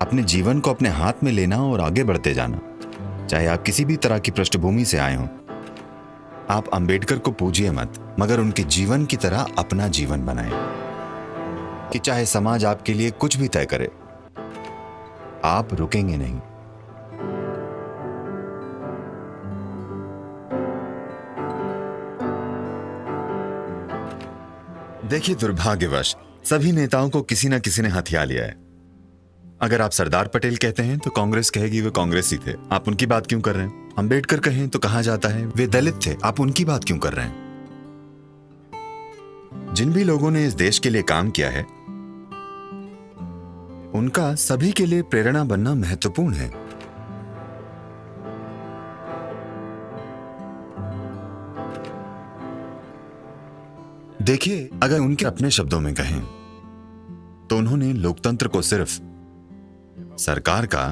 अपने जीवन को अपने हाथ में लेना और आगे बढ़ते जाना, चाहे आप किसी भी तरह की पृष्ठभूमि से आए हों। आप अंबेडकर को पूजिए मत, मगर उनके जीवन की तरह अपना जीवन बनाएं कि चाहे समाज आपके लिए कुछ भी तय करे, आप रुकेंगे नहीं। देखिए, दुर्भाग्यवश सभी नेताओं को किसी न किसी ने हथिया लिया है। अगर आप सरदार पटेल कहते हैं तो कांग्रेस कहेगी वे कांग्रेसी थे, आप उनकी बात क्यों कर रहे हैं? अंबेडकर कहें तो कहा जाता है वे दलित थे, आप उनकी बात क्यों कर रहे हैं? जिन भी लोगों ने इस देश के लिए काम किया है, उनका सभी के लिए प्रेरणा बनना महत्वपूर्ण है। देखिए, अगर उनके अपने शब्दों में कहें तो उन्होंने लोकतंत्र को सिर्फ सरकार का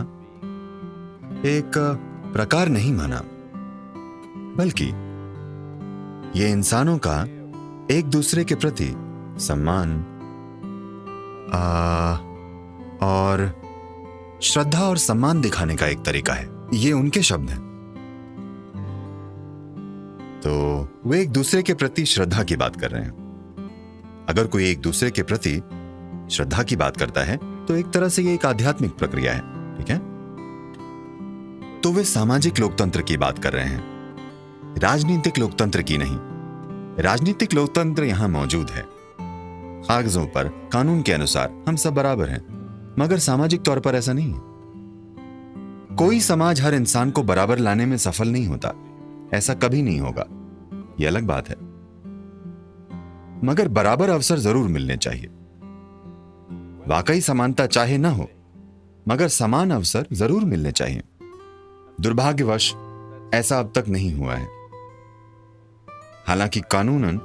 एक प्रकार नहीं माना, बल्कि ये इंसानों का एक दूसरे के प्रति सम्मान और श्रद्धा और सम्मान दिखाने का एक तरीका है। ये उनके शब्द हैं। तो वे एक दूसरे के प्रति श्रद्धा की बात कर रहे हैं। अगर कोई एक दूसरे के प्रति श्रद्धा की बात करता है तो एक तरह से ये एक आध्यात्मिक प्रक्रिया है, ठीक है? तो वे सामाजिक लोकतंत्र की बात कर रहे हैं, राजनीतिक लोकतंत्र की नहीं। राजनीतिक लोकतंत्र यहां मौजूद है, कागजों पर कानून के अनुसार हम सब बराबर हैं, मगर सामाजिक तौर पर ऐसा नहीं है। कोई समाज हर इंसान को बराबर लाने में सफल नहीं होता, ऐसा कभी नहीं होगा, यह अलग बात है। मगर बराबर अवसर जरूर मिलने चाहिए। वाकई समानता चाहे ना हो, मगर समान अवसर जरूर मिलने चाहिए। दुर्भाग्यवश ऐसा अब तक नहीं हुआ है। हालांकि कानूनन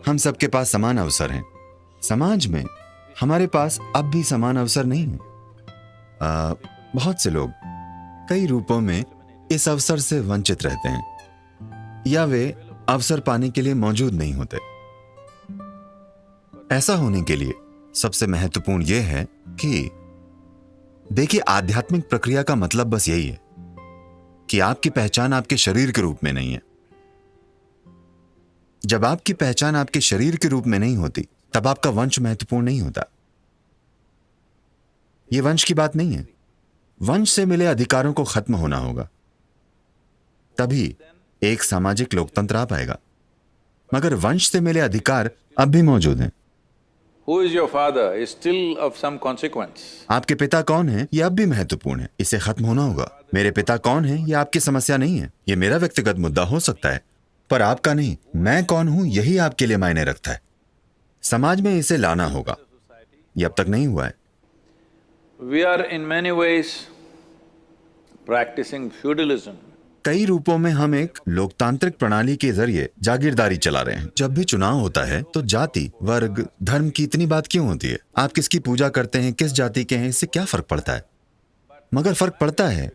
हम सबके पास समान अवसर हैं, समाज में हमारे पास अब भी समान अवसर नहीं है। बहुत से लोग कई रूपों में इस अवसर से वंचित रहते हैं, या वे अवसर पाने के लिए मौजूद नहीं होते। ऐसा होने के लिए सबसे महत्वपूर्ण यह है कि देखिए, आध्यात्मिक प्रक्रिया का मतलब बस यही है कि आपकी पहचान आपके शरीर के रूप में नहीं है। जब आपकी पहचान आपके शरीर के रूप में नहीं होती, तब आपका वंश महत्वपूर्ण नहीं होता। यह वंश की बात नहीं है। वंश से मिले अधिकारों को खत्म होना होगा, तभी एक सामाजिक लोकतंत्र आ पाएगा। मगर वंश से मिले अधिकार अब भी मौजूद हैं। Who is your father is still of some consequence. आपके पिता कौन हैं, यह अब भी महत्वपूर्ण है। इसे खत्म होना होगा। मेरे पिता कौन हैं, यह आपकी समस्या नहीं है। यह मेरा व्यक्तिगत मुद्दा हो सकता है, पर आपका नहीं। मैं कौन हूं, यही आपके लिए मायने रखता है। समाज में इसे लाना होगा। यह अब तक नहीं हुआ है। We are in many ways practicing feudalism. कई रूपों में हम एक लोकतांत्रिक प्रणाली के जरिए जागीरदारी चला रहे हैं। जब भी चुनाव होता है तो जाति, वर्ग, धर्म की इतनी बात क्यों होती है? आप किसकी पूजा करते हैं, किस जाति के हैं, इससे क्या फर्क पड़ता है? मगर फर्क पड़ता है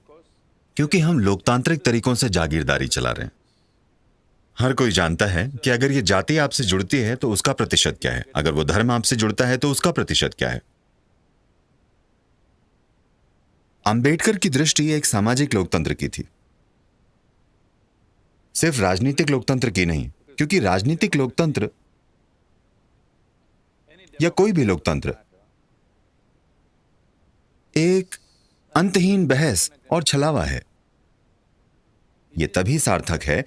क्योंकि हम लोकतांत्रिक तरीकों से जागीरदारी चला रहे हैं। हर कोई जानता है कि अगर ये जाति आपसे जुड़ती है तो उसका प्रतिशत क्या है, अगर वो धर्म आपसे जुड़ता है तो उसका प्रतिशत क्या है। अंबेडकर की दृष्टि एक सामाजिक लोकतंत्र की थी, सिर्फ राजनीतिक लोकतंत्र की नहीं, क्योंकि राजनीतिक लोकतंत्र या कोई भी लोकतंत्र एक अंतहीन बहस और छलावा है। यह तभी सार्थक है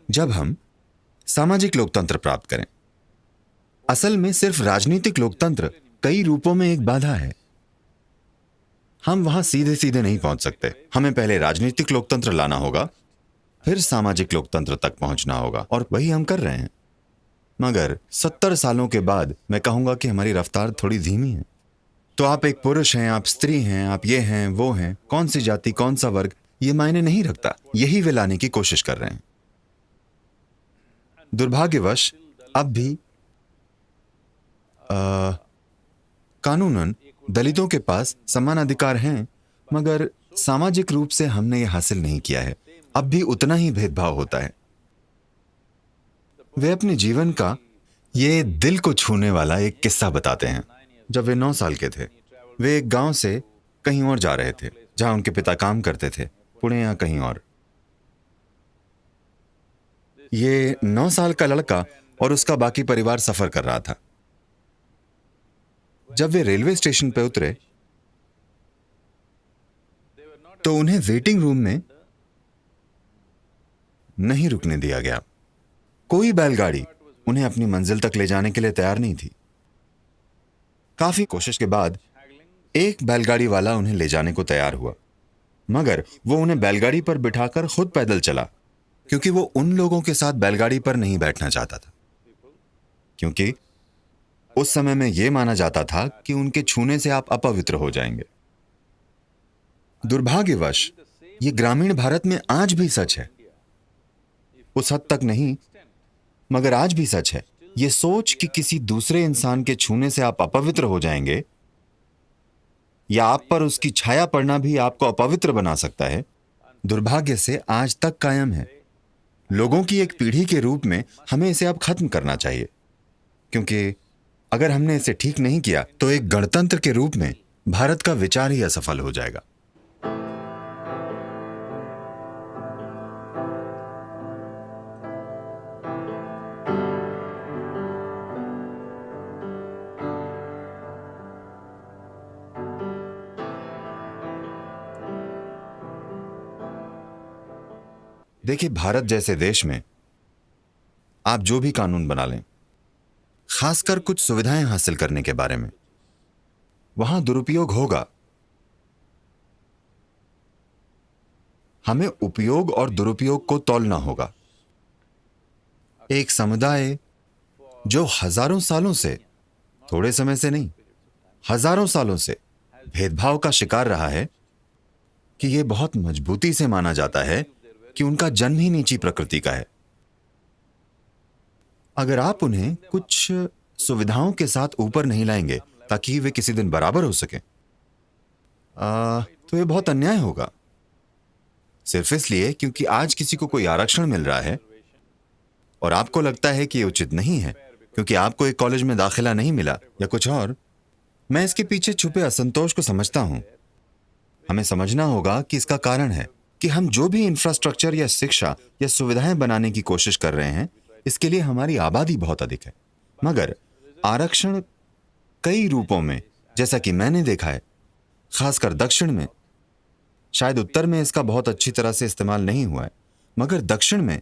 जब हम सामाजिक लोकतंत्र प्राप्त करें। असल में सिर्फ राजनीतिक लोकतंत्र कई रूपों में एक बाधा है। हम वहां सीधे सीधे नहीं पहुंच सकते। हमें पहले राजनीतिक लोकतंत्र लाना होगा, फिर सामाजिक लोकतंत्र तक पहुंचना होगा, और वही हम कर रहे हैं। मगर 70 सालों के बाद मैं कहूंगा कि हमारी रफ्तार थोड़ी धीमी है। तो आप एक पुरुष हैं, आप स्त्री हैं, आप ये हैं, वो हैं, कौन सी जाति, कौन सा वर्ग, ये मायने नहीं रखता। यही वे लाने की कोशिश कर रहे हैं। दुर्भाग्यवश अब भी कानूनन दलितों के पास समान अधिकार हैं, मगर सामाजिक रूप से हमने यह हासिल नहीं किया है। अब भी उतना ही भेदभाव होता है। वे अपने जीवन का ये दिल को छूने वाला एक किस्सा बताते हैं। जब वे 9 साल के थे, वे एक गांव से कहीं और जा रहे थे, जहां उनके पिता काम करते थे, पुणे या कहीं और। ये 9 साल का लड़का और उसका बाकी परिवार सफर कर रहा था। जब वे रेलवे स्टेशन पर उतरे तो उन्हें वेटिंग रूम में नहीं रुकने दिया गया। कोई बैलगाड़ी उन्हें अपनी मंजिल तक ले जाने के लिए तैयार नहीं थी। काफी कोशिश के बाद एक बैलगाड़ी वाला उन्हें ले जाने को तैयार हुआ, मगर वो उन्हें बैलगाड़ी पर बिठाकर खुद पैदल चला, क्योंकि वो उन लोगों के साथ बैलगाड़ी पर नहीं बैठना चाहता था, क्योंकि उस समय में यह माना जाता था कि उनके छूने से आप अपवित्र हो जाएंगे। दुर्भाग्यवश ये ग्रामीण भारत में आज भी सच है। उस हद तक नहीं, मगर आज भी सच है। ये सोच कि किसी दूसरे इंसान के छूने से आप अपवित्र हो जाएंगे या आप पर उसकी छाया पड़ना भी आपको अपवित्र बना सकता है, दुर्भाग्य से आज तक कायम है। लोगों की एक पीढ़ी के रूप में हमें इसे अब खत्म करना चाहिए, क्योंकि अगर हमने इसे ठीक नहीं किया तो एक गणतंत्र के रूप में भारत का विचार ही असफल हो जाएगा। देखिए, भारत जैसे देश में आप जो भी कानून बना लें, खासकर कुछ सुविधाएं हासिल करने के बारे में, वहां दुरुपयोग होगा। हमें उपयोग और दुरुपयोग को तौलना होगा। एक समुदाय जो हजारों सालों से, थोड़े समय से नहीं, हजारों सालों से भेदभाव का शिकार रहा है, कि यह बहुत मजबूती से माना जाता है कि उनका जन्म ही नीची प्रकृति का है। अगर आप उन्हें कुछ सुविधाओं के साथ ऊपर नहीं लाएंगे ताकि वे किसी दिन बराबर हो सके, तो यह बहुत अन्याय होगा। सिर्फ इसलिए क्योंकि आज किसी को कोई आरक्षण मिल रहा है और आपको लगता है कि यह उचित नहीं है क्योंकि आपको एक कॉलेज में दाखिला नहीं मिला या कुछ और। मैं इसके पीछे छुपे असंतोष को समझता हूं। हमें समझना होगा कि इसका कारण है कि हम जो भी इंफ्रास्ट्रक्चर या शिक्षा या सुविधाएं बनाने की कोशिश कर रहे हैं, इसके लिए हमारी आबादी बहुत अधिक है। मगर आरक्षण कई रूपों में, जैसा कि मैंने देखा है, खासकर दक्षिण में, शायद उत्तर में इसका बहुत अच्छी तरह से इस्तेमाल नहीं हुआ है, मगर दक्षिण में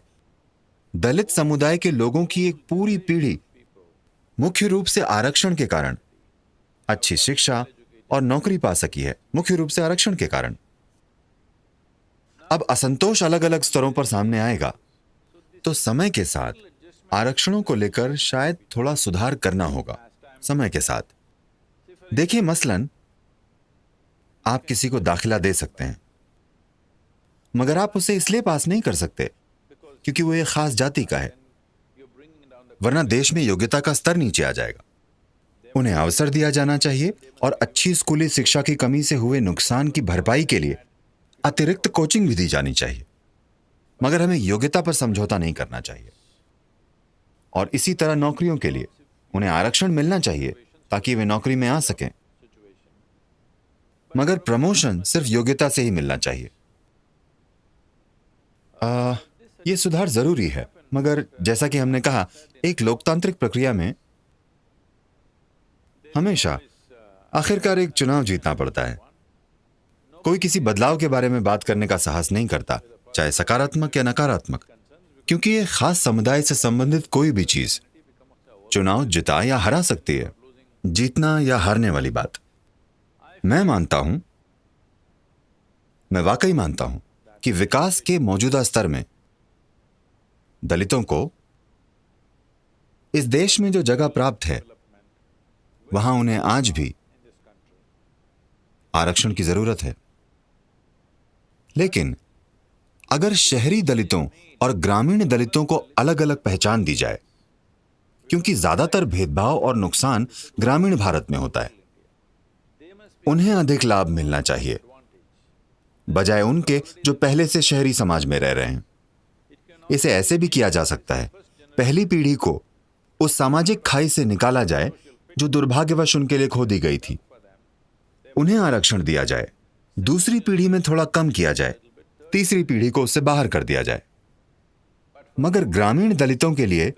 दलित समुदाय के लोगों की एक पूरी पीढ़ी मुख्य रूप से आरक्षण के कारण अच्छी शिक्षा और नौकरी पा सकी है, मुख्य रूप से आरक्षण के कारण। अब असंतोष अलग अलग स्तरों पर सामने आएगा, तो समय के साथ आरक्षणों को लेकर शायद थोड़ा सुधार करना होगा। समय के साथ देखिए, मसलन आप किसी को दाखिला दे सकते हैं, मगर आप उसे इसलिए पास नहीं कर सकते क्योंकि वो एक खास जाति का है, वरना देश में योग्यता का स्तर नीचे आ जाएगा। उन्हें अवसर दिया जाना चाहिए और अच्छी स्कूली शिक्षा की कमी से हुए नुकसान की भरपाई के लिए अतिरिक्त कोचिंग भी दी जानी चाहिए, मगर हमें योग्यता पर समझौता नहीं करना चाहिए। और इसी तरह नौकरियों के लिए उन्हें आरक्षण मिलना चाहिए ताकि वे नौकरी में आ सकें, मगर प्रमोशन सिर्फ योग्यता से ही मिलना चाहिए। यह सुधार जरूरी है, मगर जैसा कि हमने कहा, एक लोकतांत्रिक प्रक्रिया में हमेशा आखिरकार एक चुनाव जीतना पड़ता है। कोई किसी बदलाव के बारे में बात करने का साहस नहीं करता, चाहे सकारात्मक या नकारात्मक, क्योंकि यह खास समुदाय से संबंधित कोई भी चीज चुनाव जिता या हरा सकती है, जीतना या हारने वाली बात। मैं वाकई मानता हूं कि विकास के मौजूदा स्तर में दलितों को इस देश में जो जगह प्राप्त है, वहां उन्हें आज भी आरक्षण की जरूरत है। लेकिन अगर शहरी दलितों और ग्रामीण दलितों को अलग अलग पहचान दी जाए, क्योंकि ज्यादातर भेदभाव और नुकसान ग्रामीण भारत में होता है, उन्हें अधिक लाभ मिलना चाहिए बजाय उनके जो पहले से शहरी समाज में रह रहे हैं। इसे ऐसे भी किया जा सकता है, पहली पीढ़ी को उस सामाजिक खाई से निकाला जाए जो दुर्भाग्यवश उनके लिए खो दी गई थी। उन्हें आरक्षण दिया जाए, दूसरी पीढ़ी में थोड़ा कम किया जाए, तीसरी पीढ़ी को उससे बाहर कर दिया जाए। मगर ग्रामीण दलितों के लिए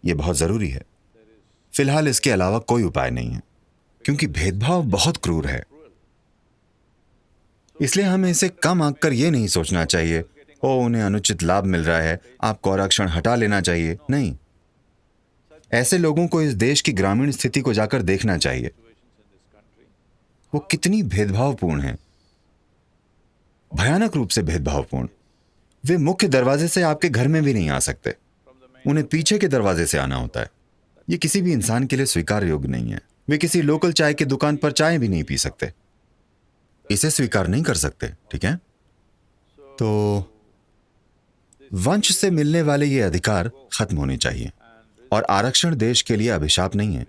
यह बहुत जरूरी है। फिलहाल इसके अलावा कोई उपाय नहीं है, क्योंकि भेदभाव बहुत क्रूर है। इसलिए हमें इसे कम आंक कर यह नहीं सोचना चाहिए, ओ उन्हें अनुचित लाभ मिल रहा है, आपको आरक्षण हटा लेना चाहिए। नहीं, ऐसे लोगों को इस देश की ग्रामीण स्थिति को जाकर देखना चाहिए। वो कितनी भेदभावपूर्ण है, भयानक रूप से भेदभावपूर्ण। वे मुख्य दरवाजे से आपके घर में भी नहीं आ सकते, उन्हें पीछे के दरवाजे से आना होता है। यह किसी भी इंसान के लिए स्वीकार योग्य नहीं है। वे किसी लोकल चाय की दुकान पर चाय भी नहीं पी सकते, इसे स्वीकार नहीं कर सकते। ठीक है, तो वंश से मिलने वाले ये अधिकार खत्म होने चाहिए। और आरक्षण देश के लिए अभिशाप नहीं है।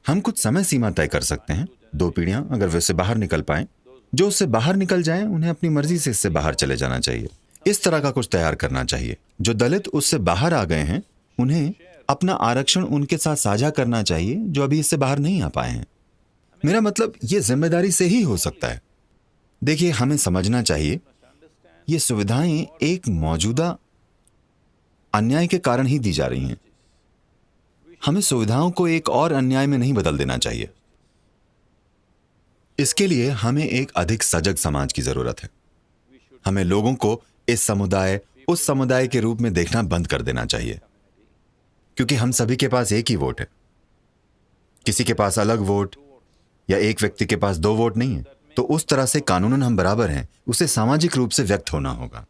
हम कुछ समय सीमा तय कर सकते हैं, 2 पीढ़ियां, अगर वे उससे बाहर निकल पाएं। जो उससे बाहर निकल जाएं, उन्हें अपनी मर्जी से इससे बाहर चले जाना चाहिए। इस तरह का कुछ तैयार करना चाहिए। जो दलित उससे बाहर आ गए हैं, उन्हें अपना आरक्षण उनके साथ साझा करना चाहिए जो अभी इससे बाहर नहीं आ पाए हैं। मेरा मतलब यह जिम्मेदारी से ही हो सकता है। देखिए, हमें समझना चाहिए ये सुविधाएं एक मौजूदा अन्याय के कारण ही दी जा रही हैं। हमें सुविधाओं को एक और अन्याय में नहीं बदल देना चाहिए। इसके लिए हमें एक अधिक सजग समाज की जरूरत है। हमें लोगों को इस समुदाय उस समुदाय के रूप में देखना बंद कर देना चाहिए, क्योंकि हम सभी के पास एक ही वोट है। किसी के पास अलग वोट या एक व्यक्ति के पास 2 वोट नहीं है। तो उस तरह से कानूनन हम बराबर हैं, उसे सामाजिक रूप से व्यक्त होना होगा।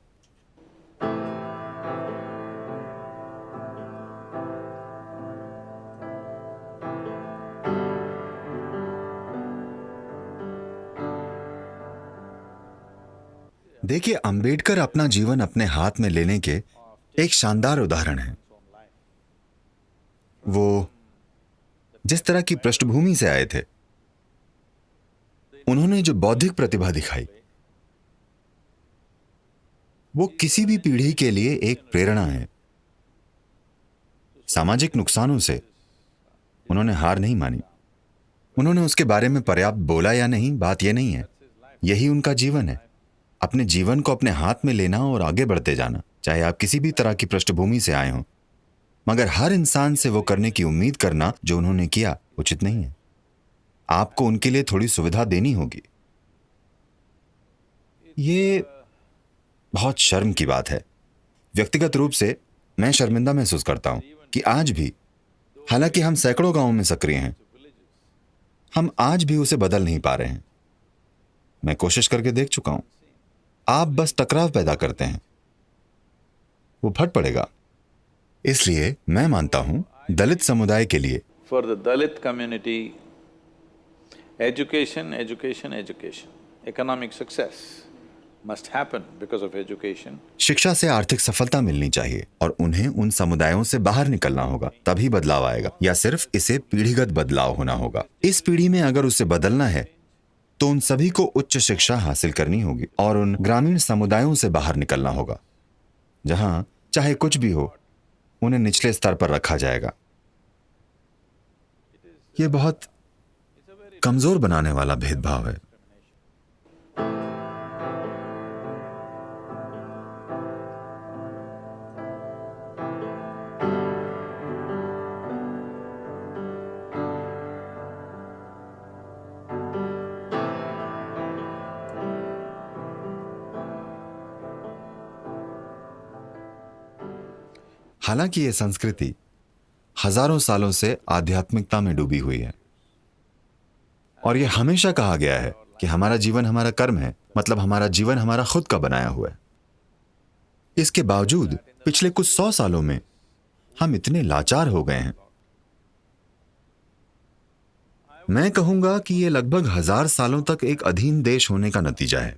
देखिए, अंबेडकर अपना जीवन अपने हाथ में लेने के एक शानदार उदाहरण है। वो जिस तरह की पृष्ठभूमि से आए थे, उन्होंने जो बौद्धिक प्रतिभा दिखाई, वो किसी भी पीढ़ी के लिए एक प्रेरणा है। सामाजिक नुकसानों से उन्होंने हार नहीं मानी। उन्होंने उसके बारे में पर्याप्त बोला या नहीं, बात यह नहीं है। यही उनका जीवन है, अपने जीवन को अपने हाथ में लेना और आगे बढ़ते जाना, चाहे आप किसी भी तरह की पृष्ठभूमि से आए हों। मगर हर इंसान से वो करने की उम्मीद करना जो उन्होंने किया, उचित नहीं है। आपको उनके लिए थोड़ी सुविधा देनी होगी। ये बहुत शर्म की बात है। व्यक्तिगत रूप से मैं शर्मिंदा महसूस करता हूं कि आज भी, हालांकि हम सैकड़ों गांवों में सक्रिय हैं, हम आज भी उसे बदल नहीं पा रहे हैं। मैं कोशिश करके देख चुका हूं। आप बस टकराव पैदा करते हैं, वो फट पड़ेगा। इसलिए मैं मानता हूं, दलित समुदाय के लिए, For the Dalit community, education, education, education. Economic success must happen because of education. शिक्षा से आर्थिक सफलता मिलनी चाहिए और उन्हें उन समुदायों से बाहर निकलना होगा, तभी बदलाव आएगा। या सिर्फ इसे पीढ़ीगत बदलाव होना होगा। इस पीढ़ी में अगर उसे बदलना है तो उन सभी को उच्च शिक्षा हासिल करनी होगी और उन ग्रामीण समुदायों से बाहर निकलना होगा जहां चाहे कुछ भी हो, उन्हें निचले स्तर पर रखा जाएगा। यह बहुत कमजोर बनाने वाला भेदभाव है। हालांकि यह संस्कृति हजारों सालों से आध्यात्मिकता में डूबी हुई है और यह हमेशा कहा गया है कि हमारा जीवन हमारा कर्म है, मतलब हमारा जीवन हमारा खुद का बनाया हुआ है। इसके बावजूद पिछले कुछ 100 सालों में हम इतने लाचार हो गए हैं। मैं कहूंगा कि यह लगभग 1000 सालों तक एक अधीन देश होने का नतीजा है।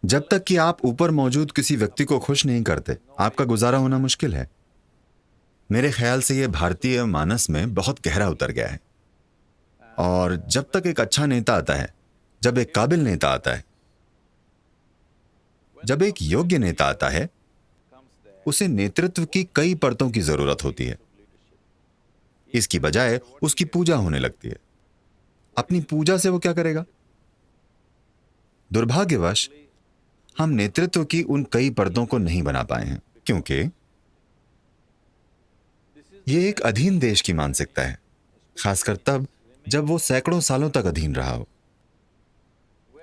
जब तक कि आप ऊपर मौजूद किसी व्यक्ति को खुश नहीं करते, आपका गुजारा होना मुश्किल है। मेरे ख्याल से यह भारतीय मानस में बहुत गहरा उतर गया है। और जब तक एक अच्छा नेता आता है, जब एक काबिल नेता आता है, जब एक योग्य नेता आता है, उसे नेतृत्व की कई परतों की जरूरत होती है। इसकी बजाय उसकी पूजा होने लगती है। अपनी पूजा से वो क्या करेगा? दुर्भाग्यवश हम नेतृत्व की उन कई परतों को नहीं बना पाए हैं, क्योंकि ये एक अधीन देश की मानसिकता है, खासकर तब जब वो सैकड़ों सालों तक अधीन रहा हो,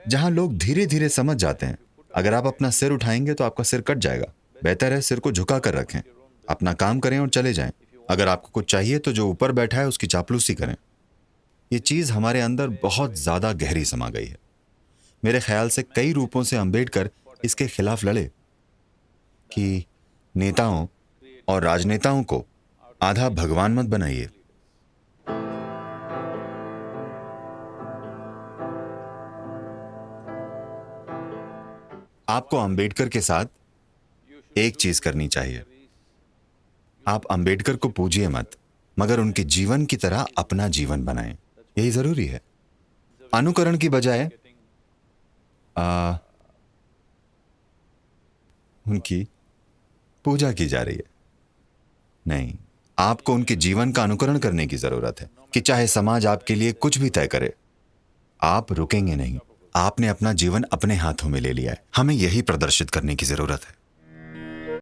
जहां लोग धीरे धीरे समझ जाते हैं अगर आप अपना सिर उठाएंगे तो आपका सिर कट जाएगा। बेहतर है सिर को झुका कर रखें, अपना काम करें और चले जाएं। अगर आपको कुछ चाहिए तो जो ऊपर बैठा है उसकी चापलूसी करें। ये चीज हमारे अंदर बहुत ज्यादा गहरी समा गई है। मेरे ख्याल से कई रूपों से अंबेडकर इसके खिलाफ लड़े कि नेताओं और राजनेताओं को आधा भगवान मत बनाइए। आपको अंबेडकर के साथ एक चीज करनी चाहिए, आप अंबेडकर को पूजिए मत, मगर उनके जीवन की तरह अपना जीवन बनाएं। यही जरूरी है। अनुकरण की बजाय उनकी पूजा की जा रही है। नहीं, आपको उनके जीवन का अनुकरण करने की जरूरत है कि चाहे समाज आपके लिए कुछ भी तय करे, आप रुकेंगे नहीं। आपने अपना जीवन अपने हाथों में ले लिया है। हमें यही प्रदर्शित करने की जरूरत है।